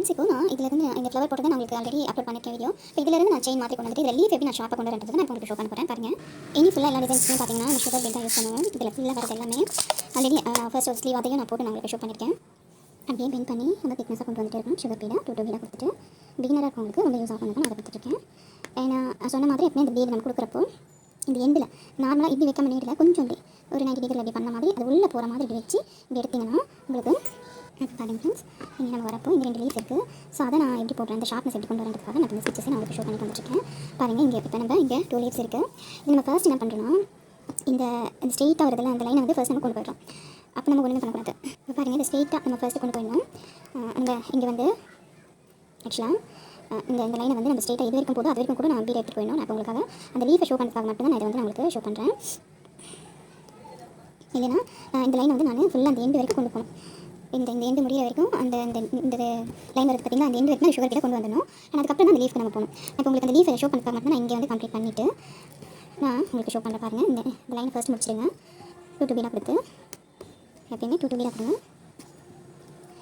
Friends, இப்போ நான் இதிலிருந்து இந்த ஃப்ளவர் போட்டதை நான் உங்களுக்கு ஆல்ரெடி அப்லோட் பண்ணியிருக்கேன் வீடியோ. இப்போ இதிலிருந்து நான் செயின் மாற்றி கொண்டு வந்துட்டு இதில் லீஃப் எப்படி நான் ஷார்ப்பாக கொண்டு வரது நான் உங்களுக்கு ஷோ பண்ண போகிறேன். பாருங்கள், இனி ஃபுல்லாக எல்லா டிசைன்ஸுமே பார்த்தீங்கன்னா நான் சுகர் பீட் தான் யூஸ் பண்ணுவேன். இதில் ஃபுல்லாக வரது எல்லாமே ஆல்ரெடி ஃபர்ஸ்ட் ஒரு ஸ்லீவ் அதையும் நான் போட்டு நான் உங்களுக்கு ஷோ பண்ணியிருக்கேன். அப்படியே பெண்ட் பண்ணி நம்ம திக்னஸாக கொண்டு வந்துட்டு இருக்கோம். சுகர் பீடை 2 பீடாக கொடுத்துட்டு பிகினராக இருக்கவங்களுக்கு ரொம்ப யூஸ் ஆகும். நான் அதை கொடுத்துருக்கேன். நான் சொன்ன மாதிரி எப்பவுமே இந்த பீடு நம்ம கொடுக்குறப்போ இந்த எண்டில் நார்மலாக இப்படி வைக்காம நீரில் கொஞ்சம் அப்படி ஒரு 90 டிகிரியில் அப்படி பண்ண மாதிரி அது உள்ளே போகிற மாதிரி இப்படி வச்சு இப்படி எடுத்திங்கன்னா உங்களுக்கு பாருங்கள் ஃப்ரெண்ட்ஸ், இங்கே நம்ம வரப்போ இங்கே 2 லீஃப் இருக்குது. ஸோ அதை நான் எப்படி போடுறேன், இந்த ஷார்ப்னஸ் எப்படி கொண்டு வரதுக்காக நான் இந்த ஸ்டிச்சஸை நான் உங்களுக்கு ஷோ பண்ணி வந்துட்டுருக்கேன். பாருங்கள், இங்கே இப்போ நம்ம இங்கே 2 லீவ்ஸ் இருக்குது. இது நம்ம ஃபர்ஸ்ட் என்ன பண்ணுறோன்னா இந்த ஸ்ட்ரெயிட்டாக வருதில்ல அந்த லைனை வந்து ஃபர்ஸ்ட் நம்ம கொண்டு போய்டும். அப்போ நம்ம ஒன்றுமே பண்ணக்கூடாது. இப்போ பாருங்கள், இந்த ஸ்ட்ரெயிட்டாக நம்ம ஃபர்ஸ்ட்டு கொண்டு போயிடணும். நம்ம இங்கே வந்து ஆக்சுவலாக இந்த லைனை வந்து நம்ம ஸ்ட்ரெயிட்டாக இது வரைக்கும் போதும் அது வரைக்கும் கூட நான் பீட் எடுத்துகிட்டு போயிடணும். நான் உங்களுக்காக அந்த லீஃபை ஷோ பண்ணுறதுக்காக மட்டும் தான் நான் இதை வந்து நான் உங்களுக்கு ஷோ பண்ணுறேன். இல்லைன்னா இந்த லைனை வந்து நான் ஃபுல்லாக அந்த எண்டு வரைக்கும் கொண்டு போகணும். இந்த எண்டு முடிய வரைக்கும் இந்த லைன் வருது பார்த்திங்கன்னா, அந்த எண்டு வரைக்கும் சுகர் பீடை கொண்டு வந்துடணும். அதுக்கப்புறம் தான் அந்த லீஃப்க்கு நம்ம போகணும். இப்போ உங்களுக்கு அந்த லீஃபை ஷோ பண்ணுறதுக்காக மட்டும் நான் இங்கே வந்து கம்ப்ளீட் பண்ணிவிட்டு நான் உங்களுக்கு ஷோ பண்ணுற பாருங்கள். இந்த லைன் ஃபர்ஸ்ட் முடிச்சிடுங்க. 2 பீடாக கொடுத்து எப்பயுமே 2 பீடாக கொடுங்க.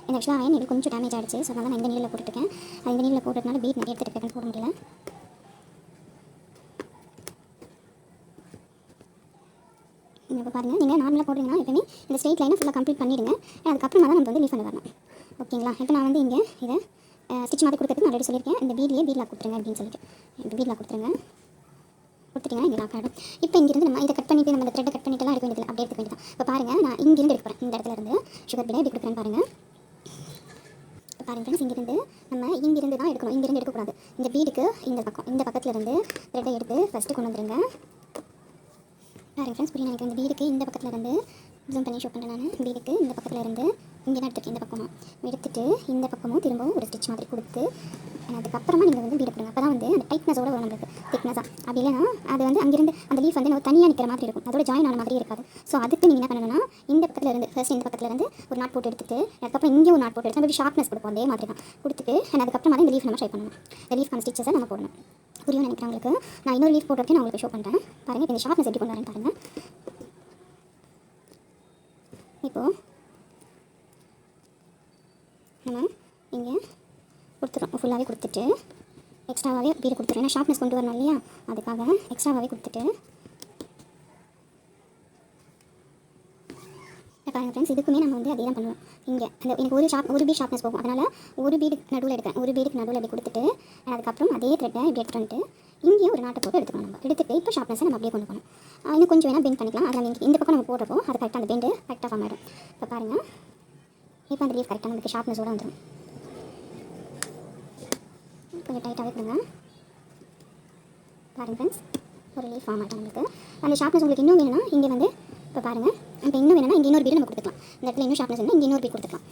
இந்த ஆக்சுவலாக அயன் இது கொஞ்சம் டேமேஜ் ஆகிடுச்சு. ஸோ அதனால் நான் இந்த நீரில் போட்டுருக்கேன். இந்த நீரில் போடுறதுனால பீட் நிறைய எடுத்துகிட்டு போட முடியல. இப்போ பாருங்கள், நீங்கள் நார்மலாக போடுறீங்கன்னா எப்பவுமே இந்த ஸ்ட்ரெயிட் லைனை ஃபுல்லாக கம்ப்ளீட் பண்ணிவிடுங்க. அதுக்கப்புறமா தான் நம்ம வந்து லீஃப் பண்ண வரணும். ஓகேங்களா? இப்போ நான் வந்து இங்கே இதை ஸ்டிச் மாதிரி கொடுக்குறதுக்கு நான் ஆல்ரெடி சொல்லியிருக்கேன். இந்த பீட்லாக் கொடுத்துருங்க அப்படின்னு சொல்லிட்டு இப்போ பீட்லாக் கொடுத்துருங்க. கொடுத்துட்டிங்கன்னா இங்கே லாக் ஆகிடும். இப்போ இங்கேருந்து நம்ம இதை கட் பண்ணிவிட்டு நம்ம இந்த த்ரெட்டை கட் பண்ணிட்டுலாம் எடுக்க வேண்டியது அப்படியே எடுக்க வேண்டியதான். இப்போ பாருங்கள், நான் இங்கேருந்து எடுக்க போகிறேன். இந்த இடத்துல இருந்து சுகர் பீடை எப்படி கொடுக்குறேன்னு பாருங்கள். இப்போ பாருங்கள் ஃப்ரெண்ட்ஸ், இங்கேருந்து நம்ம இங்கேருந்து தான் எடுக்கணும். இங்கேருந்து எடுக்கக்கூடாது. இந்த பீடுக்கு இந்த பக்கத்தில் இருந்து த்ரெட்டை எடுத்து ஃபஸ்ட்டு கொண்டு வந்துடுங்க. பாருங்கள் ஃப்ரெண்ட்ஸ், புரிய நினைக்கிறேன். இந்த பீடுக்கு இந்த பக்கத்தில் இருந்து ஜூம் பண்ணி ஷோ பண்ணுறேன். நான் பீடுக்கு இந்த பக்கத்தில் இருந்து இங்கே தான் எடுத்துருக்கேன். இந்த பக்கமும் எடுத்துகிட்டு இந்த பக்கமும் திரும்பவும் ஒரு ஸ்டிச் மாதிரி கொடுத்து அதுக்கப்புறமா நீங்கள் வந்து பீடை போடுங்க. அப்போ தான் வந்து அந்த டைட்னஸோட வரும் நம்மளுக்கு திக்னஸாக. அப்படி இல்லைனா அது வந்து அங்கேருந்து அந்த லீஃப் வந்து நம்ம தனியாக நிற்கிற மாதிரி இருக்கும். அதோட ஜாயின் ஆன மாதிரி இருக்காது. ஸோ அதுக்கு நீங்கள் என்ன பண்ணணும்னா இந்த பக்கத்தில் இருந்து ஃபர்ஸ்ட் இந்த பக்கத்தில் இருந்து ஒரு நாட் போட்டு எடுத்துட்டு அதுக்கப்புறம் இங்கே ஒரு நாட் போட்டு எடுத்து நம்ம ஷார்ப்னஸ் கொடுப்போம். அதே மாதிரி தான் கொடுத்துட்டு அதுக்கப்புறமா இந்த லீஃப் நம்ம ட்ரை பண்ணணும். இந்த லீஃப்க்கான ஸ்டிச்சஸை நம்ம போடணும். புரியும் நினைக்கிறேன் உங்களுக்கு. நான் இன்னொரு லீஃப் போடுறதுக்கு நான் உங்களுக்கு ஷோ பண்ணுறேன். பாருங்கள், இந்த ஷார்ப்னஸ் எப்படி கொண்டு வரேன்னு பாருங்கள். இப்போது நம்ம இங்கே கொடுத்துறோம். ஃபுல்லாகவே கொடுத்துட்டு எக்ஸ்ட்ராவாகவே பீடு கொடுத்துறோம். ஏன்னா ஷார்ப்னஸ் கொண்டு வரணும் இல்லையா, அதுக்காக எக்ஸ்ட்ராவாகவே கொடுத்துட்டு பாருங்கள் ஃப்ரெண்ட்ஸ், இதுக்குமே நம்ம வந்து அதே தான் பண்ணுவோம். இங்கே அந்த எனக்கு ஒரு பீட் ஷார்ப்னஸ் போகும். அதனால் ஒரு பீடு நடுவில் எடுக்கிறேன். ஒரு பீடுக்கு நடுவில் அப்படி கொடுத்துட்டு அதுக்கப்புறம் அதே த்ரெட்டை இப்படி எடுத்துகிட்டு வந்துட்டு இங்கேயும் ஒரு நாட்டை போட்டு எடுத்துக்கணும். நம்ம எடுத்துகிட்டு இப்போ ஷார்ப்னஸை நம்ம அப்படியே கொண்டு போகணும். இன்னும் கொஞ்சம் வேணால் பெண்ட் பண்ணிக்கலாம். அதில் நீங்கள் இந்த பக்கம் நம்ம போடுறப்போ அது கரெக்டாக அந்த பெண்டு கரெக்டாக ஃபார்ம் ஆகிடும். இப்போ பாருங்கள், இப்போ அந்த லீஃப் கரெக்டாக நமக்கு ஷார்ப்னஸோடு வந்துடும். கொஞ்சம் டைட்டாகவே கொடுங்க. பாருங்கள் ஃப்ரெண்ட்ஸ், ஒரு லீஃப் ஃபார்ம் ஆகிடும். உங்களுக்கு அந்த ஷார்ப்னஸ் உங்களுக்கு இன்னும் வேணும்னா இங்கே வந்து இப்போ பாருங்கள், இப்போ இன்னும் வேணும்னா இங்கே இன்னொரு பீடு நம்ம கொடுத்துக்கலாம். இந்த இடத்துல இன்னும் ஷார்ப்னஸ் வேணும், இங்கே இன்னொரு பீட் கொடுத்துக்கலாம்.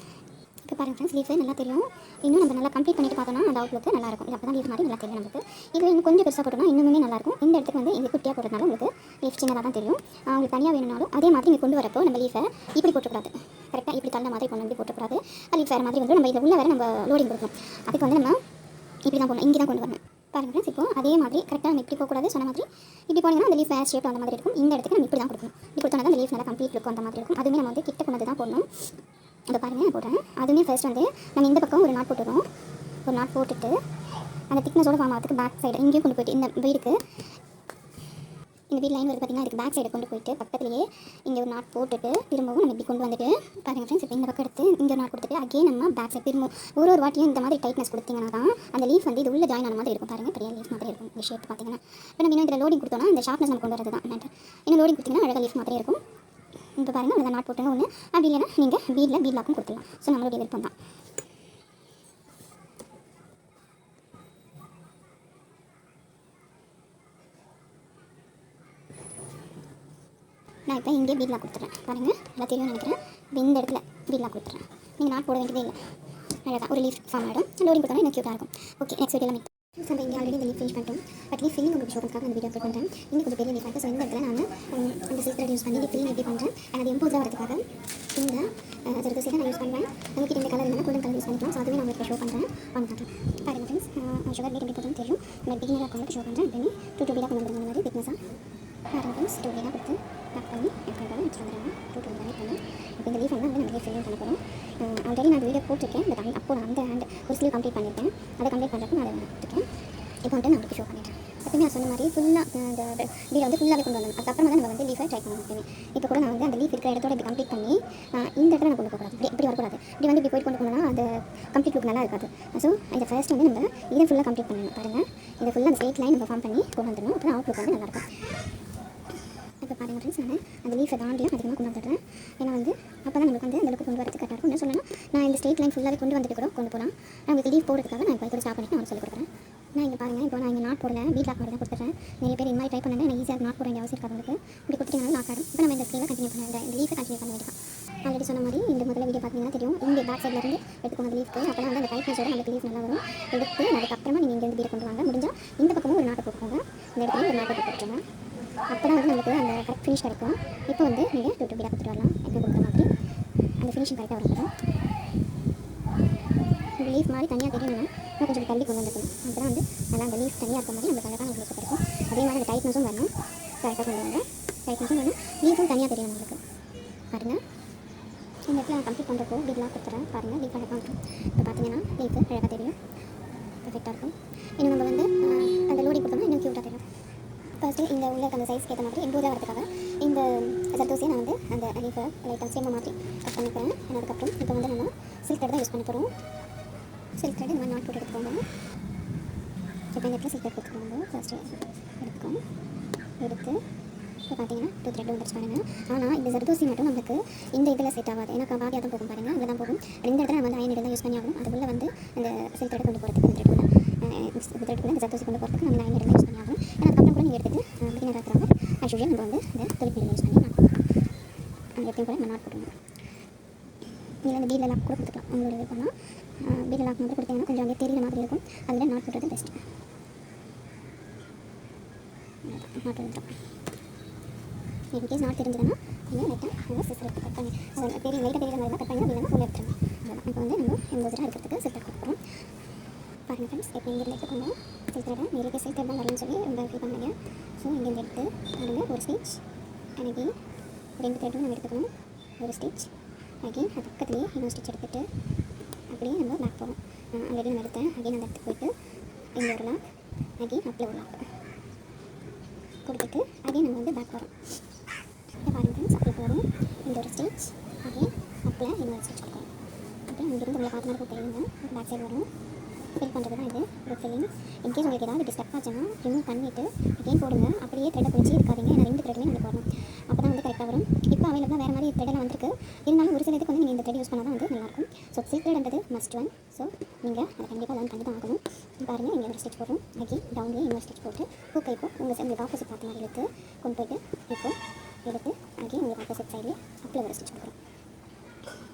இப்போ பாருங்கள் ஃப்ரெண்ட்ஸ், லீஃபே நல்லா தெரியும். இன்னும் நம்ம நல்லா கம்ப்ளீட் பண்ணிட்டு பார்த்தோம்னா அந்த அவுட்லுக்கு நல்லாயிருக்கும். அப்போ தான் லீஃப் மாதிரி நல்லா தெரியும் நமக்கு. இது இன்னும் கொஞ்சம் பெருசாக போட்டோம்னா இன்னுமே நல்லாயிருக்கும். இந்த இடத்துக்கு வந்து இது குட்டியாக போடுறதுனால உங்களுக்கு லீஃப் சின்னதாக தான் தெரியும். உங்களுக்கு தனியாக வேணும்னாலும் அதே மாதிரி இங்கே கொண்டு வரப்போ நம்ம லீஃபை இப்படி போட்டக்கூடாது. கரெக்டாக இப்படி தள்ள மாதிரி கொண்டு வந்து போட்டக்கூடாது. லீஃப் வேறு மாதிரி வந்து நம்ம இதில் உள்ள வேறு நம்ம லோடிங் கொடுக்கணும். அதுக்கு வந்து நம்ம இப்படி தான் போடணும். இங்கே தான் கொண்டு வரணும். பாருங்கள் ஃப்ரெண்ட்ஸ், இப்போ அதே மாதிரி கரெக்டாக நம்ம இப்படி போகக்கூடாது. சொன்ன மாதிரி இப்படி போனீங்கன்னா அந்த லீஃப் ஷேப் அந்த மாதிரி இருக்கும். இந்த இடத்துக்கு நம்ம இப்படி தான் கொடுக்கணும். இப்படி கொடுத்தோன்னா அந்த லீஃப் நல்லா கம்ப்ளீட் இருக்கும். அந்த மாதிரி இருக்கும். அதுவுமே நம்ம வந்து கிட்ட கொண்டு வந்து தான் போடணும். இப்போ பாருங்கள், நான் போடுறேன். அதுவுமே ஃபர்ஸ்ட் வந்து நம்ம இந்த பக்கம் ஒரு நாட் போட்டுடுறோம். ஒரு நாட் போட்டுட்டு அந்த திக்னஸோட ஃபார்ம் ஆகிறதுக்கு பேக் சைடு இங்கேயும் கொண்டு போய்ட்டு இந்த வீடுக்கு இந்த வீடு லைன் வருது பார்த்திங்கன்னா, அதுக்கு பேக் சைடு கொண்டு போய்ட்டு பக்கத்துலேயே இங்கே ஒரு நாட் போட்டுட்டு திரும்பவும் நம்ம இப்படி கொண்டு வந்துட்டு பாருங்கள் ஃப்ரெண்ட்ஸ், இப்போ இந்த பக்கம் எடுத்து இங்கே ஒரு நாட் கொடுத்துட்டு அகேன் நம்ம பேக் சைடு திரும்பவும் ஒரு வாட்டியும் இந்த மாதிரி டைட்னஸ் கொடுத்தீங்கன்னா தான் அந்த லீஃப் வந்து இது உள்ள ஜாயின் ஆன மாதிரி இருக்கும். பாருங்கள், பெரிய லீஃப் மாதிரி இருக்கும் இந்த ஷேப் பார்த்தீங்கன்னா. இப்போ நம்ம இன்னும் இதில் லோடிங் கொடுத்தோன்னா இந்த ஷார்ப்னஸ் நம்ம கொண்டு வரது தான். இன்னும் லோடிங் கொடுத்தீங்கன்னா அழகாக லீஃப் மாதிரி இருக்கும். இப்போ பாருங்கள், அந்த நாட் போட்டுங்க ஒன்று. அப்படி இல்லைன்னா நீங்கள் பீட்லாக்கும் கொடுத்துடலாம். ஸோ நம்மளுடைய விருப்பம் தான். நான் இப்போ இங்கே பீட்லாக் கொடுத்துட்றேன். பாருங்கள், நல்லா தெரியும் நினைக்கிறேன். இந்த இடத்துல பீட்லாக் கொடுத்துட்றேன். நீங்கள் நாட் போட வேண்டியதே இல்லை. அழகாக ஒரு லீஃப் ஃபார்ம் ஆகிடும். லோடிங் கொடுத்தோன்னா இன்னும் க்யூட்டாக இருக்கும். ஓகே, நெக்ஸ்ட் வீடியோவில் மீட். நம்ம இங்கே ஆல்ரெடி இந்த லீஃப் ஃபினிஷ் பண்ணிட்டோம். பட் லீஃப் ஃபில்லிங் உங்களுக்கு ஷோ பண்ணுறதுக்காக அந்த வீடியோ அப்லோட் பண்ணுறேன். இன்னும் கொஞ்சம் பெரிய லீஃப் ஆகிட்டு. ஸோ இந்த இடத்துல நான் அந்த சில்க் த்ரெட் யூஸ் பண்ணி லீஃப் ஃபில்லிங் எப்படி பண்ணுறேன். அது எம்போஸாக வரதுக்காக இந்த ஜர்தோசியை நான் யூஸ் பண்ணுவேன். உங்களுக்கு இந்த கலர் இல்லைனா கோல்டன் கலர் யூஸ் பண்ணிக்கலாம். ஸோ அதுவே நான் உங்களுக்கு ஷோ பண்ணுறேன். வாங்க பார்க்கலாம். பாருங்கள் ஃப்ரெண்ட்ஸ், சுகர் பீட் எப்படி போட்டுன்னு தெரியும். நம்ம பிகினராக இருக்கவங்களுக்கு ஷோ பண்ணுறேன். எப்பவுமே 2 பீடாக கொண்டு வந்துருங்க. இந்த மாதிரி திக்னஸாக பாருங்கள் ஃப்ரெண்ட்ஸ், 2 பீடாக கொடுத்து பேக் பண்ணி எடுத்துகிட்டு வந்துடுறாங்க. டூ கனெக்ட் பண்ணி இப்போ இந்த லீஃப் வந்து நம்ம லீஃப் ஃபில்லிங் பண்ண போகிறோம். ஆல்ரெடி நான் வீடியோ போட்டிருக்கேன். பட் அப்போ நான் அந்த ஹேண்ட் ஒரு ஸ்லீவ் கம்ப்ளீட் பண்ணியிருக்கேன். அதை கம்ப்ளீட் பண்ணுறப்ப நான் அதை எடுத்துருக்கேன். இப்போ வந்துட்டு நான் உங்களுக்கு ஷோ பண்ணிட்டேன். எப்பவுமே நான் சொன்ன மாதிரி ஃபுல்லாக இந்த வீடியோ வந்து ஃபுல்லாகவே கொண்டு வந்தோம். அதுக்கப்புறமா தான் நம்ம வந்து லீஃபை ட்ரை பண்ணணும். எப்பவுமே இப்போ கூட நான் வந்து அந்த லீஃப் இருக்கிற இடத்தோட இப்படி கம்ப்ளீட் பண்ணி இந்த இடத்துல நான் கொண்டு போகக்கூடாது. இப்படி வரக்கூடாது. இப்படி வந்து இப்படி போய் கொண்டு போனால் அந்த கம்ப்ளீட் லுக் நல்லா இருக்காது. ஸோ இந்த ஃபர்ஸ்ட் வந்து நம்ம இதை ஃபுல்லாக கம்ப்ளீட் பண்ணணும். பாருங்கள், இதை ஃபுல்லாக அந்த ஸ்ட்ரெயிட் லைன் நம்ம ஃபார்ம் பண்ணி கொண்டு வந்துடணும். அப்புறம் அவுட் லுக் வந்து நல்லாயிருக்கும். இப்போ பாருங்கள் ஃப்ரெண்ட்ஸ், நான் அந்த லீஃபை தாண்டியும் அதிகமாக கொண்டு வந்துடுறேன். ஏன்னா வந்து அப்போ தான் நமக்கு வந்து அந்த லுக்கு கொண்டு வரது கரெக்டாக இருக்கும். என்ன சொல்லணும், நான் இந்த ஸ்ட்ரெயிட் லைன் ஃபுல்லாகவே கொண்டு வந்துட்டு கூட கொண்டு போகலாம். நான் உங்களுக்கு லீஃப் போடுறதுக்காக நான் இப்போ கூட ஸ்டாப் பண்ணிட்டு நான் சொல்லி கொடுக்குறேன். நான் இங்கே பாருங்கள், இப்போ நான் இங்கே நாட் போடல, பீட் லாக் மாதிரி தான் கொடுத்துட்றேன். நிறைய பேர் இந்த மாதிரி ட்ரை பண்ணல, எனக்கு ஈஸியாக நாட் போட வேண்டிய அவசியம் இருக்காது. உங்களுக்கு இப்படி கொடுத்துட்டீங்கன்னா லாக் ஆகிடும். இப்போ நம்ம இந்த ஸ்லீவை கண்டினியூ பண்ண இந்த லீஃபை கண்டினியூ பண்ண வேண்டியதான். ஆல்ரெடி சொன்ன மாதிரி இந்த முதல்ல வீடியோ பார்த்தீங்கன்னா தெரியும். இங்கே பேக் சைட்லேருந்து எடுத்துக்கோங்க அந்த லீஃப்க்கு. அப்போ வந்து அந்த டைட்னஸோட நமக்கு லீஃப் நல்லா வரும். எடுத்து அதுக்கப்புறமா நீங்கள் இங்கேருந்து பீடை கொண்டு வாங்க. முடிஞ்சால் இந்த பக்கமும் ஒரு நாட்டை போட்டுக்கோங்க. இந்த இடத்துல ஒரு நாட்டை போட்டுருங்க. அப்போ தான் வந்து நமக்கு அந்த கரெக்ட் ஃபினிஷ் கிடைக்கும். இப்போ வந்து நீங்கள் டூ பீடாக கொடுத்துட்டு வரலாம். எப்படி கொடுக்குற மாதிரி அந்த ஃபினிஷிங் கரெக்டாக வரும். இந்த லீஃப் மாதிரி தனியாக தெரியணும்னா இன்னும் கொஞ்சம் தள்ளி கொண்டு வந்துக்கணும். அப்போ தான் வந்து நல்லா அந்த லீஃப் தனியாக இருக்க மாதிரி நம்மளுக்கு அழகான ஒரு லுக் கிடைக்கும். அதே மாதிரி அந்த டைட்னஸும் வரணும். கரெக்டாக கொண்டு வாங்க. டைட்னஸும் வரணும், லீஃபும் தனியாக தெரியும் நம்மளுக்கு. பாருங்கள், இந்த இடத்துல நான் கம்ப்ளீட் பண்ணுறப்போ லீஃப்லாம் கொடுத்துறேன். பாருங்கள், லீஃப் அழகாக இருக்கும். இப்போ பார்த்தீங்கன்னா லீஃபு அழகாக தெரியும், பெர்ஃபெக்டாக இருக்கும். இன்னும் நம்ம வந்து அந்த லோடி கொடுத்தோம்னா இன்னும் க்யூட்டாக தெரியும். ஃபஸ்ட்டு இந்த உள்ள அந்த சைஸ்க்கு ஏற்ற மாதிரி எம்போதாக வரதுக்காக இந்த ஜர்தோசியை நான் வந்து அந்த லீஃபை லைட்டாக சேம மாதிரி கட் பண்ணிக்கிறேன். அதுக்கப்புறம் இப்போ வந்து நம்ம சில்க் த்ரெட் தான் யூஸ் பண்ண போகிறோம். சில்க் த்ரெட் இந்த மாதிரி நாட் போட்டு எடுத்துக்கோங்க. இப்போ இந்த இடத்துல சில்க் த்ரெட் கொடுத்துக்கோங்க. ஃபஸ்ட்டு எடுத்துக்கோங்க. எடுத்து இப்போ பார்த்தீங்கன்னா டூ த்ரெட் வந்துருச்சு பாருங்கள். ஆனால் இந்த ஜர்தோசி மட்டும் நமக்கு இந்த இதில் செட் ஆகாது. ஏன்னா பாதியாக தான் போகும் பாருங்கள், இதில் தான் போகும். இந்த இடத்துல நம்ம வந்து அயன் இடம் தான் யூஸ் பண்ணி ஆகணும். அதுக்குள்ளே வந்து அந்த சில்க் த்ரெட் கொண்டு போகிறதுக்கு இந்த த்ரெட்டுக்குள்ளே இந்த ஜர்தோசி கொண்டு போகிறதுக்கு நம்ம அயன் இடம் தான் யூஸ் பண்ணி ஆகணும். ஏன்னா அதுக்கப்புறம் கூட நீங்கள் எடுத்துகிட்டு பிகினர் இருக்கிறாங்க ஆக்சுவலி நம்ம வந்து இந்த தொழில் யூஸ் பண்ணி நாட் போட்டுக்கலாம். அந்த எப்பயும் கூட நம்ம நாட் போட்டுக்கணும். நீங்கள் அந்த பீடில் லாக் கூட கொடுத்துக்கலாம். உங்களோட இது பண்ணால் பீடில் லாக் மட்டும் கொடுத்தீங்கன்னா கொஞ்சம் அப்படியே தெரியிற மாதிரி இருக்கும். அதில் நாட் போடுறது பெஸ்ட்டு. நாட் போட்டுட்டோம். இன்கேஸ் நாட் தெரிஞ்சதுன்னா நீங்கள் லைட்டாக நல்லா சிஸ்டர் எடுத்து கட் பண்ணி அதை பெரிய லைட்டாக தெரியிற மாதிரி தான் கட் பண்ணி அப்படின்னா உள்ள எடுத்துருங்க. அவ்வளோதான். இப்போ வந்து நம்ம எம்போஜராக இருக்கிறதுக்கு சில்க் கொடுக்குறோம். பாருங்கள் ஃப்ரெண்ட்ஸ், இப்போ இங்கே எடுத்துக்கோங்க சில்க் த்ரெட்டை. நிறைய பேர் சில்க் த்ரெட் தான் வரணும்னு சொல்லி ரொம்ப ஃபீல் பண்ணுறீங்க. ஸோ இங்கேருந்து எடுத்து பாருங்கள் ஒரு ஸ்டிச், அன்றைக்கி 2 த்ரெட்டும் நம்ம எடுத்துக்கணும். ஒரு ஸ்டிச் அகெயின் அது பக்கத்துலேயே இன்னொரு ஸ்டிச் எடுத்துகிட்டு அப்படியே நம்ம லாக் போகிறோம். ஆல்ரெடி நம்ம எடுத்தேன். அகெயின் அந்த இடத்துக்கு போய்ட்டு இங்கே ஒரு லாக், அகெயின் அப்பில் ஒரு லாக் கொடுத்துட்டு அகெயின் நம்ம வந்து பேக் வரோம். இப்போ பாருங்கள் ஃப்ரெண்ட்ஸ், அப்பில் போகிறோம். இந்த ஒரு ஸ்டிச் அகெயின் அப்பில் இன்னொரு ஸ்டிச் கொடுக்குறோம். அப்புறம் இங்கேருந்து உங்களை பார்த்து மாதிரி போட்டுருங்க. பேக் சைடு வரும். ஃபில் பண்ணுறது தான் இது ஒரு ஃபில்லிங். இன்கேஸ் உங்களுக்கு ஏதாவது டிஸ்டர்ப் ஆச்சுன்னா ரிமூவ் பண்ணிவிட்டு அகெயின் போடுங்க. அப்படியே த்ரெட்டை பிடிச்சி இருக்காதீங்க. ஏன்னா 2 த்ரெட்டுமே நம்மளுக்கு வரணும். அப்போ தான் வந்து கரெக்டாக வரும். இப்போ அவைலபிளாக வேறு மாதிரி த்ரெடெல்லாம் வந்திருக்கு. இருந்தாலும் ஒரு சில இதுக்கு வந்து நீங்கள் இந்த த்ரெட் யூஸ் பண்ணால் தான் வந்து நல்லாயிருக்கும். ஸோ சில்க் த்ரெட்ன்றது மஸ்ட் ஒன். ஸோ நீங்கள் அதை கண்டிப்பாக லேர்ன் பண்ணி தான் ஆகணும். பாருங்கள், இங்கே ஒரு ஸ்டிச் போடுறோம். அகெயின் டவுன்லேயே இன்னொரு ஸ்டிச் போட்டு ஹூக்கை இப்போ உங்களுக்கு ஆப்போசிட் பார்த்த மாதிரி எடுத்து கொண்டு போய்ட்டு இப்போ எடுத்து அகெயின் உங்களுக்கு ஆப்போசிட் சைட்லேயே அப்பில் ஒரு ஸ்டிச் கொடுக்குறோம்.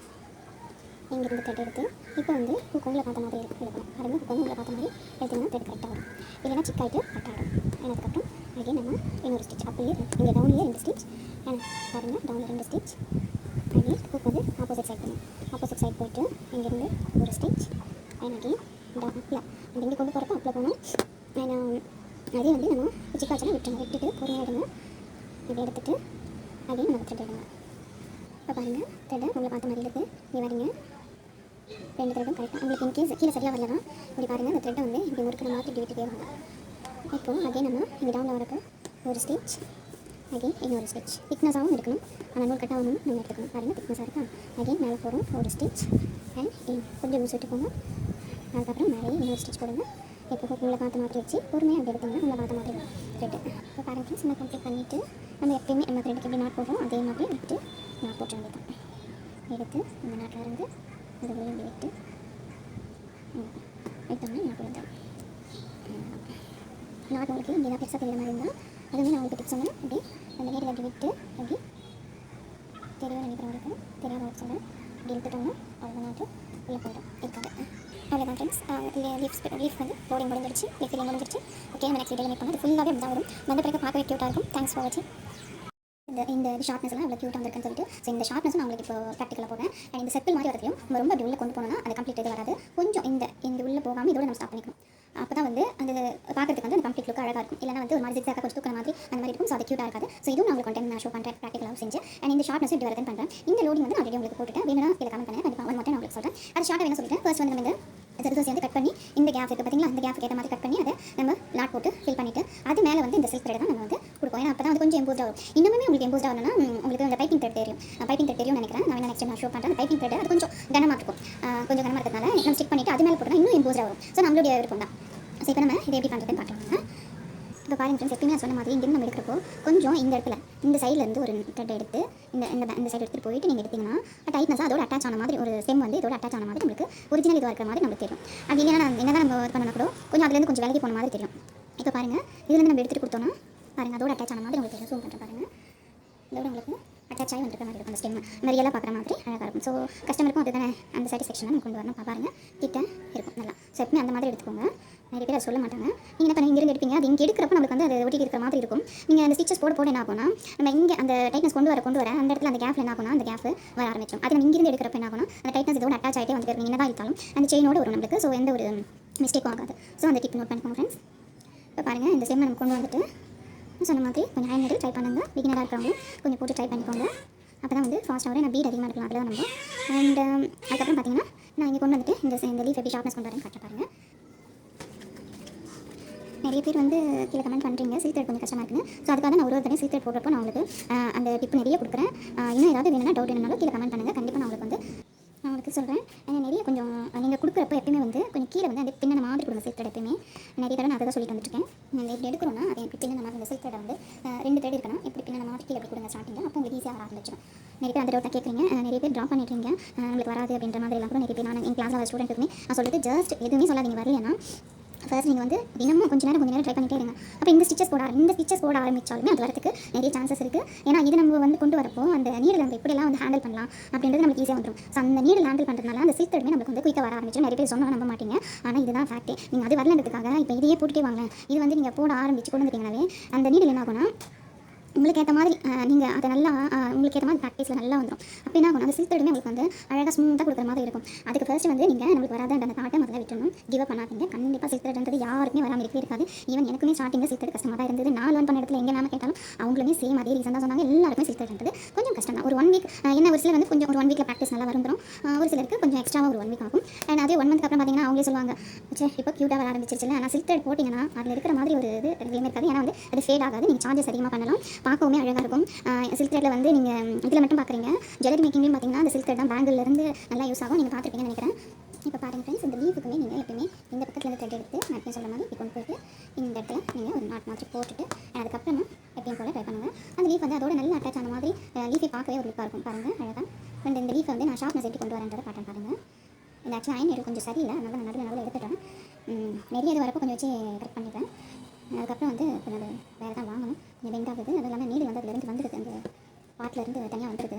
இங்கேருந்து த்ரெட் எடுத்து இப்போ வந்து ஹூக் உங்களை பார்த்த மாதிரி எடுக்கணும். பாருங்கள், ஹூக் வந்து உங்களை பார்த்த மாதிரி எடுத்திங்கன்னா த்ரெட் கரெக்டாக வரும். இல்லைனா சிக் ஆகிட்டு கட் ஆகிடும். அதுக்கப்புறம் அகெயின் நம்ம இன்னொரு ஸ்டிச் அப்படியே இங்கே டவுன்லேயே 2 ஸ்டிச். பாருங்கள், டவுனில் 2 ஸ்டிச். அகெயின் ஹூக் வந்து ஆப்போசிட் சைட் பண்ணணும். ஆப்போசிட் சைட் போய்ட்டு இங்கேருந்து ஒரு ஸ்டிச் அண்ட் அகெயின் அப்பில் நம்ம இங்கே கொண்டு போகிறப்ப அப்பில் போகணும். அதே வந்து நம்ம சிக்காச்செல்லாம் விட்டுட்டு பொறுமையாக எடுங்க. இப்படி எடுத்துகிட்டு அகெயின் நம்ம த்ரெட் எடுங்க. இப்போ பாருங்கள், த்ரெட்டை உங்களை பார்த்த மாதிரி இருக்குது. இங்கே வரீங்க, 2 த்ரெட்டும் கரெக்டாக உங்களுக்கு இன்கேஸ் கீழே சரியாக வரலன்னா இப்படி பாருங்கள், இந்த த்ரெட்டை வந்து இப்படி முறுக்கிற மாதிரி இப்படி விட்டுட்டே வாங்க. இப்போது அகெயின் நம்ம இங்கே டவுனில் வரப்போ ஒரு ஸ்டிச், அகெயின் இன்னொரு ஸ்டிச். திக்னஸாகவும் இருக்கணும், ஆனால் நூல் கட்டாகவும் நம்ம எடுத்துக்கணும். பாருங்கள், திக்னஸாக இருக்கா. அகெயின் மேலே போகிறோம் ஒரு ஸ்டிச் அண்ட் கொஞ்சம் லூஸ் விட்டுக்கோங்க. அதுக்கப்புறம் மேலே இன்னொரு ஸ்டிச் போடுங்க. இப்போ உங்களை பார்த்த மாதிரி வச்சு பொறுமையாக அப்படி எடுத்திங்கன்னா உங்களை பார்த்த மாதிரி த்ரெட்டு. இப்போ பாருங்கள் ஃப்ரெண்ட்ஸ், நம்ம கம்ப்ளீட் பண்ணிவிட்டு நம்ம எப்பயுமே நம்ம த்ரெட்டுக்கு எப்படி நாட் போடுறோம் அதே மாதிரி விட்டு நாட் போட்டு வேண்டியதான். எடுத்து இந்த நாட்டில் இருந்து அது உள்ளே இப்படி விட்டு எடுத்தோம்னா நாட் விழுந்துடும். நாட் உங்களுக்கு இங்கே தான் பெருசாக தெரிகிற மாதிரி இருந்தால் அதுவுமே நான் உங்களுக்கு டிப்ஸ் சொன்னேன். இப்படி அந்த நேரில் அப்படி விட்டு அப்படி தெரியும் நினைக்கிறவங்களுக்கு தெரியாத சொல்கிறேன். இப்படி எடுத்துட்டோம்னா அவ்வளோ நாட்டு உள்ளே போய்டும் இருக்காது. அவ்வளோதான் ஃப்ரெண்ட்ஸ், லீஃப் வந்து லோடிங் முடிஞ்சிருச்சு, லீஃப் ஃபில்லிங் முடிஞ்சிருச்சு. ஓகே, நம்ம நெக்ஸ்ட் வீடியோவில் மேக் பண்ணோம். அது ஃபுல்லாகவே அப்படி தான் வரும். வந்த பிறகு பார்க்கவே க்யூட்டாக இருக்கும். தேங்க்ஸ் ஃபார் வாட்சிங். இந்த ஷார்ப்னஸ்லாம் இவ்வளோ க்யூட்டாக வந்திருக்குன்னு சொல்லிட்டு ஸோ இந்த ஷார்ப்னஸ் நான் உங்களுக்கு இப்போ ப்ராக்டிக்கலாக போடுறேன். அண்ட் இந்த சர்க்கிள் மாதிரி வரதையும் நம்ம ரொம்ப அப்படி உள்ளே கொண்டு போனோம்னா அது கம்ப்ளீட் இது வராது. கொஞ்சம் இந்த உள்ளே போகாமல் இதோட நம்ம ஸ்டாப் பண்ணிக்கணும். அப்போ தான் வந்து அந்த பார்க்கறதுக்கு வந்து அந்த கம்ப்ளீட் லுக் அழகாக இருக்கும். இல்லைனா வந்து ஒரு மாதிரி ஜிக்ஸாக கொஞ்சம் தூக்கிற மாதிரி அந்த மாதிரி இருக்கும். ஸோ அது க்யூட்டாக இருக்காது. ஸோ இதுவும் நான் உங்களுக்கு நான் ஷோ பண்ணுறேன், ப்ராக்டிகலாகவும் செஞ்சு. அண்ட் இந்த ஷார்ட்னஸ் இப்படி வரதுன்னு பண்ணுறேன். இந்த லோடிங் வந்து ஆல்ரெடி உங்களுக்கு போட்டுட்டேன். வேணும்னா இதில் கமெண்ட் பண்ணேன், கண்டிப்பாக மட்டும் நான் உங்களுக்கு சொல்கிறேன். அது ஷார்ட்டாக வேணும் சொல்லிட்டேன். ஃபர்ஸ்ட் வந்து நம்ம இந்த ஜர்தோசி வந்து கட் பண்ணி இந்த கேப் இருக்குது பார்த்தீங்களா, இந்த கேப்புக்கு ஏற்ற மாதிரி கட் பண்ணி அதை நம்ம லாட் போட்டு ஃபில் பண்ணிவிட்டு அது மேலே வந்து இந்த சில்க் த்ரெட் தான் நம்ம வந்து கொடுப்போம். ஏன்னா அப்போ தான் வந்து கொஞ்சம் எம்போஸ்டாக வரும். இன்னுமே உங்களுக்கு எம்போஸ்டாக வரணும்னா உங்களுக்கு அந்த பைப்பிங் த்ரெட் தெரியும். பைப்பிங் த்ரெட் தெரியும் நினைக்கிறேன். நான் நெக்ஸ்ட் நான் ஷோ பண்ணுறேன். பைப்பிங் த்ரெட் அது கொஞ்சம் கனமாக இருக்கும். கொஞ்சம் கனமாக இருக்கிறதுனால நம்ம ஸ்டிக் பண்ணிவிட்டு அது மேலே போட்டோம்னா இன்னும் எம்போஸ்டாக வரும். ஸோ நம்மளுடைய விருப்பம் தான். ஸோ இப்போ நம்ம இதை எப்படி பண்ணுறதுன்னு பார்க்கலாம். இப்போ பாருங்க ஃப்ரெண்ட்ஸ், எப்பயுமே நான் சொன்ன மாதிரி இங்கேருந்து நம்ம எடுக்கிறப்போ கொஞ்சம் இந்த இடத்துல இந்த சைட்லேருந்து ஒரு த்ரெட் எடுத்து இந்த சைடு எடுத்துகிட்டு போயிட்டு நீங்கள் எடுத்திங்கன்னா டைட்னஸாக அதோட அட்டாச் ஆன மாதிரி ஒரு ஸ்டெம் வந்து இதோட அட்டாச் ஆன மாதிரி உங்களுக்கு ஒரிஜினல் இதுவாக இருக்கிற மாதிரி நமக்கு தெரியும். அப்படி இல்லைனா என்ன தான் நம்ம ஒர்க் பண்ணணும் கூட கொஞ்சம் அதுலேருந்து கொஞ்சம் விலகி போன மாதிரி தெரியும். இப்போ பாருங்கள், இதுலேருந்து நம்ம எடுத்துகிட்டு கொடுத்தோன்னா பாருங்கள் அதோட அட்டாச் ஆன மாதிரி உங்களுக்கு தெரியும். ஜூம் பண்ணுறேன் பாருங்கள், இதோட உங்களுக்கு அட்டாச் ஆகி வந்துருக்க மாதிரி இருக்கும். அந்த ஸ்டெம் நம்ம ரியலாக பார்க்குற மாதிரி அழகாக இருக்கும். ஸோ கஸ்டமருக்கும் அது தானே அந்த சாட்டிஸ்ஃபேக்ஷன் நம்ம கொண்டு வரணும். பாருங்கள் கிட்ட இருக்கும் நல்லா. ஸோ எப்பவுமே அந்த மாதிரி எடுத்துக்கோங்க. நிறைய பேர் அதை சொல்ல மாட்டாங்க. நீங்கள் என்ன பண்ணி இங்கிருந்து எடுப்பீங்க, அது இங்கே எடுக்கிறப்ப நமக்கு வந்து அது ஒட்டி இருக்கிற மாதிரி இருக்கும். நீங்கள் அந்த ஸ்டிச்சஸ் போட என்ன ஆகும்னா நம்ம இங்கே அந்த டைட்னஸ் கொண்டு வர அந்த இடத்துல அந்த கேஃப் என்ன ஆகும்னா அந்த கேஃப் வர ஆரம்பிச்சிடும். அது நம்ம இங்கிருந்து எடுக்கிறப்ப என்ன ஆகும்னா அந்த டைட்னஸ் இதோட அட்டாச் ஆகிட்டே வந்து என்ன தான் இருந்தாலும் அந்த செயினோட வரும் நம்மளுக்கு. ஸோ எந்த ஒரு மிஸ்டேக்கும் ஆகாது. ஸோ அந்த டிப் நோட் பண்ணிக்கோங்க ஃப்ரெண்ட்ஸ். இப்போ பாருங்கள், இந்த ஸ்டெம்மை நம்ம கொண்டு வந்துட்டு சொன்ன மாதிரி கொஞ்சம் ஹேண்ட் நீடில் ட்ரை பண்ணுங்க. பிகினராக இருக்கிறவங்க கொஞ்சம் போட்டு ட்ரை பண்ணிக்கோங்க. அப்போ தான் வந்து ஃபாஸ்ட்டாக வரும். நான் பீட் அதிகமாக இருக்கலாம், அதில் தான் நம்ம. அண்ட் அதுக்கப்புறம் பார்த்தீங்கன்னா நான் இங்கே கொண்டு வந்துட்டு இந்த லீஃப் எப்படி ஷார்ப்னஸ் கொண்டு வரேன்னு காட்ட பாருங்கள். நிறைய பேர் வந்து கீழே கமெண்ட் பண்ணுறீங்க சில்க் த்ரெட் கொஞ்சம் கஷ்டமாக இருக்குன்னு. ஸோ அதுக்காக நான் ஒரு சில்க் த்ரெட் போடுறப்போ நான் உங்களுக்கு அந்த டிப் நிறைய கொடுக்குறேன். இன்னும் ஏதாவது வேணும்னா டவுட் வேணுனாலும் கீழே கமெண்ட் பண்ணுங்கள். கண்டிப்பாக நான் உங்களுக்கு வந்து நான் உங்களுக்கு சொல்கிறேன். நிறைய கொஞ்சம் நீங்கள் கொடுக்குறப்ப எப்பயுமே வந்து கொஞ்சம் கீழே வந்து அந்த பின்ன மாதிரி கொடுங்க. சில்க் த்ரெட் எப்பயுமே நிறைய தடவை நான் அதை தான் சொல்லிட்டு வந்துட்டுருக்கேன். நீங்கள் இப்படி எடுக்கிறோன்னா அதை எப்படி பின்ன மாதிரி இந்த சில்க் த்ரெட்டை வந்து 2 த்ரெட் இருக்கணும். எப்படி பின்ன மாதிரி கீழே எப்படி கொடுங்க ஸ்டார்டிங்கில். அப்போ உங்களுக்கு ஈஸியாக வர ஆரம்பிச்சிடும். நிறைய பேர் அந்த டவுட் கேட்குறீங்க. நிறைய பேர் ட்ராப் பண்ணிடுறீங்க, உங்களுக்கு வராது அப்படின்ற மாதிரி எல்லாம் கூட நிறைய பேர் நான் என் கிளாஸில் ஸ்டூடெண்ட்டுக்குமே நான் சொல்லிட்டு ஜஸ்ட் எதுவுமே சொல்லாதீங்க. வரலைன்னா ஃபர்ஸ்ட் நீங்கள் வந்து தினமும் கொஞ்சம் நேரம் ட்ரை பண்ணிட்டே இருங்க. அப்போ இந்த ஸ்டிச்சஸ் போட ஆரம்பித்தாலுமே அது வரதுக்கு நிறைய சான்சஸ் இருக்குது. ஏன்னா இது நம்ம வந்து கொண்டு வரப்போ அந்த நீடில் நம்ம எப்படிலாம் வந்து ஹேண்டில் பண்ணலாம் அப்படின்றது நமக்கு ஈஸியாக வந்துடும். ஸோ அந்த நீடில் ஹேண்டில் பண்ணுறதுனால அந்த சில்க் த்ரெட்மே நமக்கு வந்து குயிக்காக வர ஆரம்பிச்சு. நிறைய பேர் சொன்னால் நம்ப மாட்டீங்க, ஆனால் இதுதான் ஃபேக்ட். நீங்கள் அது வரலன்றதுக்காக இப்போ இதையே போட்டுட்டே வாங்க. இது வந்து நீங்கள் போட ஆரம்பிச்சு கொண்டு வந்துட்டீங்கனாவே அந்த நீடில் என்ன ஆகும்னா உங்களுக்கு ஏற்ற மாதிரி நீங்கள் அதை நல்லா உங்களுக்கு ஏற்ற மாதிரி ப்ராக்டிஸில் நல்லா வந்துடும். அப்போ என்ன ஆகும், அந்த சில்க் த்ரெட்டுமே உங்களுக்கு வந்து அழகாக ஸ்மூத்தாக கொடுக்குற மாதிரி இருக்கும். அதுக்கு ஃபர்ஸ்ட் வந்து நீங்கள் நம்மளுக்கு வராத அந்த தாட்டை முதல்ல விட்டுணும். கிவ் அப் பண்ணாதீங்க. கண்டிப்பாக சில்க் த்ரெட்ன்றது யாருக்குமே வராமல் இருக்காது. ஈவன் எனக்குமே ஸ்டார்டிங்கில் சில்க் த்ரெட் கஷ்டமாக தான் இருந்தது. நான் லேர்ன் பண்ண இடத்துல எங்கே மேம் கேட்டாலும் அவங்களுமே சேம் அதே ரீசன் தான் சொன்னாங்க. எல்லாருக்குமே சில்க் த்ரெட்ன்றது கொஞ்சம் கஷ்டம் தான். ஒரு 1 வீக் என்ன ஒரு சிலர் வந்து கொஞ்சம் ஒரு 1 வீக்கில் ப்ராக்டிஸ் நல்லா வந்துடும். ஒரு சிலருக்கு கொஞ்சம் எக்ஸ்ட்ராவாக ஒரு 1 வீக் ஆகும். அண்ட் அதே 1 மந்த்க்கு அப்புறம் பார்த்தீங்கன்னா அவங்களே சொல்லுவாங்க, இப்போ க்யூட்டாக வர ஆரம்பிச்சிருச்சு. ஆனால் சில்க் த்ரெட் போட்டிங்கன்னா அதில் இருக்கிற மாதிரி ஒரு இது எதுவுமே இருக்காது. ஏன்னா வந்து அது ஃபேட் ஆகாது. நீங்கள் சார்ஜஸ் அதிகமாக பண்ணலாம், பார்க்கவுமே அழகாக இருக்கும். சில்க் த்ரெட்டில் வந்து நீங்கள் இதில் மட்டும் பார்க்குறீங்க. ஜுவல்லரி மேக்கிங்லேயும் பார்த்தீங்கன்னா அந்த சில்க் த்ரெட் தான் பேங்கிலேருந்து நல்லா யூஸ் ஆகும். நீங்கள் பார்த்துருப்பீங்கன்னு நினைக்கிறேன். இப்போ பாருங்கள் ஃப்ரெண்ட்ஸ், இந்த லீஃபுக்குமே நீங்கள் எப்பயுமே இந்த பக்கத்தில் த்ரெட் எடுத்து நான் சொல்கிற மாதிரி இப்போ கொண்டு போய்ட்டு இந்த இடத்துல நீங்கள் ஒரு நாட் மாதிரி போட்டுட்டு அதுக்கப்புறமா எப்பயும் போல் ட்ரை பண்ணுங்கள். அந்த லீஃப் வந்து அதோட நல்லா அட்டாச் ஆன மாதிரி லீஃபை பார்க்கவே ஒரு லுக்காக இருக்கும். பாருங்கள் அழகாக. அண்ட் இந்த லீஃபை வந்து நான் ஷார்ப்னஸ் எப்படி கொண்டு வரேன்றதை காட்டுறேன் பாருங்கள். இந்த ஆக்சுவலாக அயன் எடுத்து கொஞ்சம் சரியில்லை, அதனால நான் நடுவில் எடுத்துட்டேன். நிறைய இது வரப்போ கொஞ்சம் வச்சு கரெக்ட் பண்ணிட்டேன். அதுக்கப்புறம் வந்து கொஞ்சம் அது வேறு தான் வாங்கணும். கொஞ்சம் பெண்ட் ஆகுது. அது இல்லாமல் நீடு வந்து அதுலேருந்து வந்துடுது, அந்த பாட்டிலேருந்து தனியாக வந்துடுது,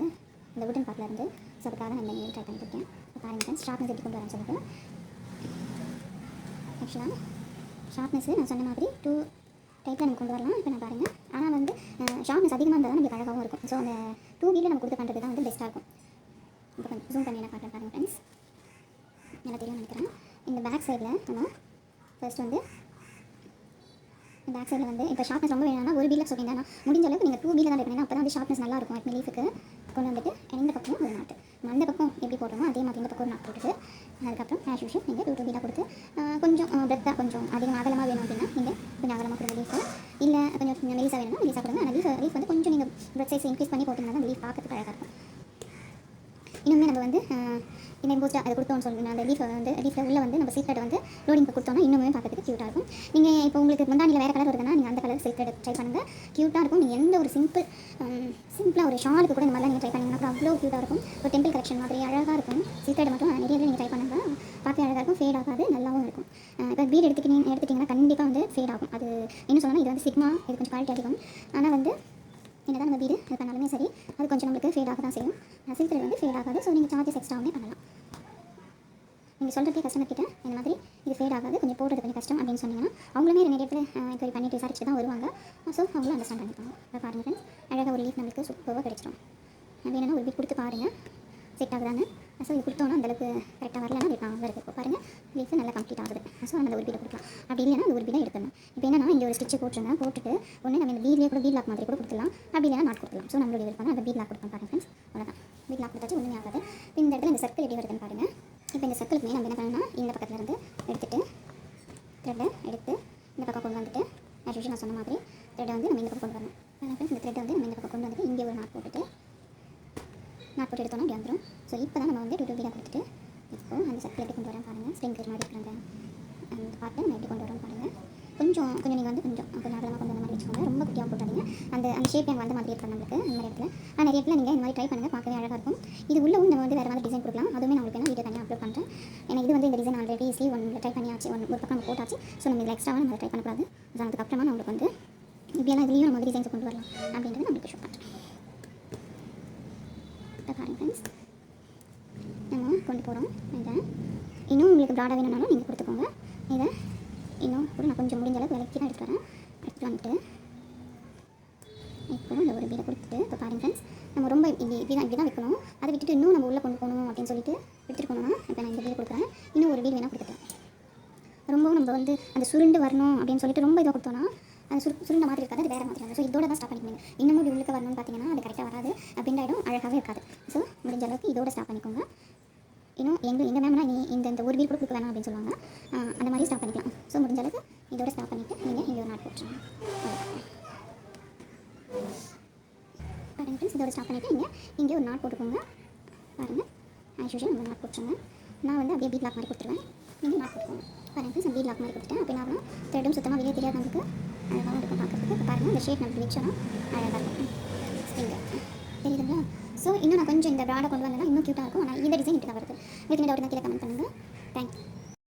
இந்த வுட்டன் பாட்டிலேருந்து. ஸோ அதுக்காக நான் இந்த நீடு ட்ரை பண்ணியிருக்கேன். பாருங்கள் ஃப்ரெண்ட்ஸ், ஷார்ப்னஸ் எப்படி கொண்டு வரேன்னு சொல்லிட்டு. ஆக்சுவலாக ஷார்ப்னஸ்ஸு நான் சொன்ன மாதிரி 2 டைப்பில் நம்ம கொண்டு வரலாம். இப்போ நான் பாருங்கள், ஆனால் வந்து ஷார்ப்னஸ் அதிகமாக இருந்தால் தான் நம்மளுக்கு அழகாகவும் இருக்கும். ஸோ அந்த 2 வீலில் நம்ம கொடுத்து பண்ணுறது தான் வந்து பெஸ்ட்டாக இருக்கும். இப்போ கொஞ்சம் ஜூம் பண்ணி நான் காட்டுறேன் பாருங்கள் ஃப்ரெண்ட்ஸ். நல்லா தெரியும் நினைக்கிறேன். இந்த பேக் சைடில் நம்ம ஃபர்ஸ்ட் வந்து பேக் சைடில் வந்து இப்போ ஷார்ப்னஸ் ரொம்ப வேணும்னா ஒரு வீலில் சொல்லியிருந்தேன். முடிஞ்ச அளவுக்கு நீங்கள் 2 வீலில் தான் எடுக்கணும். அப்போ தான் வந்து ஷார்ப்னஸ் நல்லா இருக்கும். அது லீஃபுக்கு கொண்டு வந்துட்டு இந்த பக்கம் ஒரு நாட்டு, அந்த பக்கம் எப்படி போடுறோமோ அதே மாதிரி இந்த பக்கம் ஒரு நாட்டு போட்டுட்டு அதுக்கப்புறம் ஆஸ் யூஷுவல் நீங்கள் 2 வீலாக கொடுத்து கொஞ்சம் பிரெத்தாக கொஞ்சம் அதிகமாக அகலமாக வேணும் அப்படின்னா நீங்கள் கொஞ்சம் அகலமாக கொடுங்க லீஃபு. இல்லை கொஞ்சம் மெலிசாக வேணும்னா மெலிசாக கொடுங்க. ஆனால் லீஃப் வந்து கொஞ்சம் நீங்கள் பிரெத் சைஸ் இன்க்ரீஸ் பண்ணி போட்டிங்கன்னா தான் லீஃப் பார்க்கறதுக்கு அழகாக இருக்கும். இன்னுமே நம்ம வந்து இந்த போஸ்ட்டாக அதை கொடுத்தோம்னு சொல்லுங்கள். அந்த லீஃபில் உள்ள வந்து நம்ம சில்க் த்ரெட் வந்து லோடிங் கொடுத்தோம்னா இன்னுமே பார்க்கறதுக்கு க்யூட்டாக இருக்கும். நீங்கள் இப்போ உங்களுக்கு முந்தானியில் வேறு கலர் வருதுன்னா நீங்கள் அந்த கலர் சில்க் த்ரெட் ட்ரை பண்ணுங்கள், க்யூட்டாக இருக்கும். நீங்கள் எந்த ஒரு சிம்பிளாக ஒரு ஷாலுக்கு கூட இந்த மாதிரிலாம் நீங்கள் ட்ரை பண்ணிங்கன்னா அப்புறம் அவ்வளோ க்யூட்டாக இருக்கும். ஒரு டெம்பிள் கலெக்ஷன் மாதிரி அழகாக இருக்கும். சில்க் த்ரெட் மட்டும் நிறைய நீங்கள் ட்ரை பண்ணுங்கள், பார்க்க அழகாக இருக்கும், ஃபேட் ஆகாது, நல்லாவும் இருக்கும். இப்போ பீட் எடுத்துட்டிங்கன்னா கண்டிப்பாக வந்து ஃபேட் ஆகும். அது இன்னும் சொல்லணும், இது வந்து சிக்மா, இது கொஞ்சம் குவாலிட்டி அதிகம். ஆனால் வந்து என்ன தான் நம்ம பீடு அது பண்ணாலுமே சரி அது கொஞ்சம் நம்மளுக்கு ஃபேட் ஆக தான் செய்யும். சில்க் த்ரெட் வந்து ஃபேட் ஆகாது. ஸோ நீங்கள் சார்ஜஸ் எக்ஸ்ட்ராவுமே பண்ணலாம். நீங்கள் சொல்கிறதே கஸ்டமர் கிட்ட இந்த மாதிரி இது ஃபேட் ஆகாது, கொஞ்சம் போடுறது கொஞ்சம் கஷ்டம் அப்படின்னு சொன்னீங்கன்னா அவங்களுமே நிறைய இடத்துல என்கொயரி பண்ணிட்டு விசாரிச்சு தான் வருவாங்க. ஸோ அவங்களும் அண்டர்ஸ்டாண்ட் பண்ணிப்பாங்க. இப்போ பாருங்கள் ஃப்ரெண்ட்ஸ், அழகாக ஒரு லீஃப் நம்மளுக்கு சூப்பராக கிடச்சிடும். வேணும்னா ஒரு பீட் கொடுத்து பாருங்கள் செட் ஆகுதான்னு. ஸோ இது கொடுத்தோன்னா அந்தளவுக்கு கரெக்டாக வரலன்னா அது நான் வருது. இப்போ பாருங்கள் லீஃபு நல்லா கம்ப்ளீட் ஆகுது. ஸோ நம்ம அந்த ஒரு பீடை கொடுக்கலாம். அப்படி இல்லைன்னா அந்த ஒரு பீடை எடுத்துடணும். இப்போ என்னன்னா இங்கே ஒரு ஸ்டிச்சு போட்டுருங்க. போட்டுட்டு ஒன்று நம்ம இந்த பீட்லேயே கூட பீட் லாக் மாதிரி கூட கொடுத்துலாம். அப்படி இல்லைன்னா நாட் கொடுக்கலாம். ஸோ நம்மளுடைய விருப்பம் அந்த பீட் லாக் கொடுப்போம் பாருங்கள் ஃப்ரெண்ட்ஸ். அவ்வளோதான். பீட் லாக் கொடுத்தாச்சு ஒன்றுமே ஆகாது. இப்போ இந்த இடத்துல இந்த சர்க்கிள் எப்படி வருதுன்னு பாருங்கள். இப்போ இந்த சர்க்கிளுக்குமே நம்ம என்ன பண்ணணும்னா இந்த பக்கத்தில் இருந்து எடுத்துகிட்டு த்ரெட்டை எடுத்து இந்த பக்கம் கொண்டு வந்துட்டு ஆஸ் நான் சொன்ன மாதிரி த்ரெட்டை வந்து நம்ம இந்த பக்கம் கொண்டு வரணும். ஃப்ரெண்ட்ஸ் இந்த த்ரெட்டை வந்து நம்ம இந்த பக்கம் கொண்டு வந்துட்டு இங்கே ஒரு நாட் போட்டு எடுத்தோன்னா அப்படி வந்துடும். ஸோ இப்போ தான் நம்ம வந்து 2 பீடாக கொடுத்துட்டு இப்போ அந்த சர்க்கிள் எப்படி கொண்டு வரோம் பாருங்கள். ஸ்ப்ரிங்கர் மாதிரி இருக்கிற அந்த பாட்டை நம்ம எப்படி கொண்டு வரோம் பாருங்கள். கொஞ்சம் நீங்கள் வந்து கொஞ்சம் அகலமாக கொண்டு வந்த மாதிரி வச்சுக்கோங்க. ரொம்ப குட்டியாக போட்டாதீங்க. அந்த ஷேப் எனக்கு வந்த மாதிரி இருக்கும் நம்மளுக்கு அந்த மாதிரி இடத்துல. ஆனால் நிறைய இடத்துல நீங்கள் இந்த மாதிரி ட்ரை பண்ணுங்கள். பார்க்கவே அழகாக இருக்கும். இது உள்ளவும் நம்ம வந்து வேறு மாதிரி டிசைன் கொடுக்கலாம். அதுவுமே நான் உங்களுக்கு வீடியோ தனியாக அப்லோட் பண்ணுறேன். ஏன்னா இது வந்து இந்த டிசைன் ஆல்ரெடி ஸ்லீவ் ஒன்று ட்ரை பண்ணியாச்சு. ஒரு பக்கம் நம்ம போட்டாச்சு. ஸோ நம்ம இதில் எக்ஸ்ட்ராவாக நம்ம ட்ரை பண்ணக்கூடாது. அதுக்கப்புறமா நம்மளுக்கு வந்து இப்படியெல்லாம் இதுலேயும் நம்ம டிசைன்ஸ் கொண்டு வரலாம் அப்படின்றது நம்மளுக்கு ஷோ பண்ணுறேன். இப்போ பாருங்கள் ஃப்ரெண்ட்ஸ் நம்ம கொண்டு போகிறோம். இதை இன்னும் உங்களுக்கு ப்ராடாக வேணும்னாலும் நீங்கள் கொடுத்துக்கோங்க. இதை இன்னும் கூட நான் கொஞ்சம் முடிஞ்ச அளவுக்கு விலைக்கு தான் எடுத்துகிட்டு வந்துட்டு இப்போ இந்த ஒரு பீடை கொடுத்துட்டு இப்போ பாருங்கள் ஃப்ரெண்ட்ஸ் நம்ம ரொம்ப இப்படி தான் வைக்கணும். அதை விட்டுட்டு இன்னும் நம்ம உள்ளே கொண்டு போகணும் அப்படின்னு சொல்லிட்டு எடுத்துகிட்டு இப்போ நான் இந்த பீடை கொடுக்குறேன். இன்னும் ஒரு பீடு வேணால் கொடுத்துட்டேன். ரொம்பவும் நம்ம வந்து அந்த சுருண்டு வரணும் அப்படின்னு சொல்லிட்டு ரொம்ப இதாக கொடுத்தோன்னா அது சுருண்ட மாதிரி இருக்காது. அது வேறு மாதிரி இருக்கும். ஸோ இதோட தான் ஸ்டாப் பண்ணிக்கோங்க. இன்னமும் இப்படி உள்ளே வரணும்னு பார்த்தீங்கன்னா அது கரெக்டாக வராது. அப்படின்ற இடம் அழகாகவே இருக்காது. ஸோ முடிஞ்ச அளவுக்கு இதோட ஸ்டாப் பண்ணிக்கோங்க. இன்னும் எங்கள் மேம்னா நீ இந்த ஒரு வீல் கூட கொடுக்க வேணாம் அப்படின்னு சொல்லுவாங்க. அந்த மாதிரி ஸ்டாப் பண்ணிக்கலாம். ஸோ முடிஞ்ச அளவுக்கு இதோட ஸ்டாப் பண்ணிவிட்டு நீங்கள் இங்கே ஒரு நாட் போட்டுருங்க. பாருங்கள் ஃப்ரெண்ட்ஸ் இதோட ஸ்டாப் பண்ணிவிட்டு இங்கே ஒரு நாட் போட்டுக்கோங்க. பாருங்கள் ஆஸ் யூஷுவல் நம்ம நாட் போட்டுருங்க. நான் வந்து அப்படியே பீட் லாக் மாதிரி கொடுத்துருவேன். நீங்கள் நாட் போட்டுக்கோங்க. பாருங்கள் ஃப்ரெண்ட்ஸ் பீட் லாக் மாதிரி கொடுத்துட்டேன். அப்போ நான் த்ரெட்டும் சுத்தமாக வெளியே தெரியாது நம்மளுக்கு அழகாகவும் இருக்கும் பார்க்குறதுக்கு. இப்போ பாருங்கள் இந்த ஷேப் நம்ம வச்சோன்னா அழகாக இருக்கும். தெரியுதுங்களா? ஸோ இன்னும் நான் கொஞ்சம் இந்த ப்ராடை கொண்டு வந்தேன்னா இன்னும் க்யூட்டாக இருக்கும். ஆனால் இந்த டிசைன் இப்படி தான் வருது. உங்களுக்கு டவுட் கீழே கமெண்ட் பண்ணுங்கள். தேங்க்யூ.